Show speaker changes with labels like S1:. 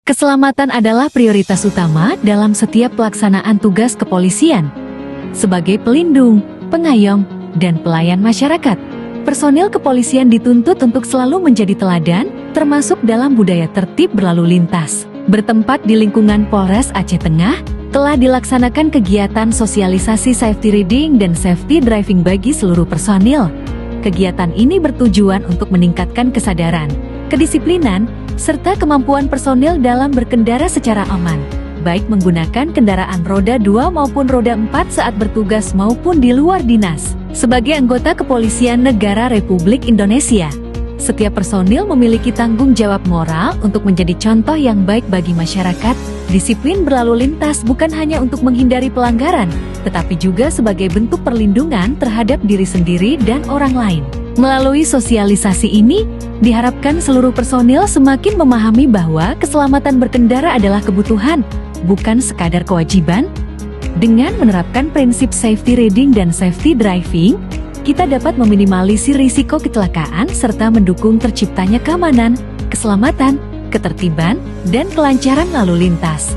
S1: Keselamatan adalah prioritas utama dalam setiap pelaksanaan tugas kepolisian. Sebagai pelindung, pengayom, dan pelayan masyarakat, personil kepolisian dituntut untuk selalu menjadi teladan, termasuk dalam budaya tertib berlalu lintas. Bertempat di lingkungan Polres Aceh Tengah, telah dilaksanakan kegiatan sosialisasi safety reading dan safety driving bagi seluruh personil. Kegiatan ini bertujuan untuk meningkatkan kesadaran, kedisiplinan, serta kemampuan personil dalam berkendara secara aman, baik menggunakan kendaraan roda 2 maupun roda 4 saat bertugas maupun di luar dinas. Sebagai anggota Kepolisian Negara Republik Indonesia, setiap personil memiliki tanggung jawab moral untuk menjadi contoh yang baik bagi masyarakat. Disiplin berlalu lintas bukan hanya untuk menghindari pelanggaran, tetapi juga sebagai bentuk perlindungan terhadap diri sendiri dan orang lain. Melalui sosialisasi ini, diharapkan seluruh personil semakin memahami bahwa keselamatan berkendara adalah kebutuhan, bukan sekadar kewajiban. Dengan menerapkan prinsip safety reading dan safety driving, kita dapat meminimalisir risiko kecelakaan serta mendukung terciptanya keamanan, keselamatan, ketertiban, dan kelancaran lalu lintas.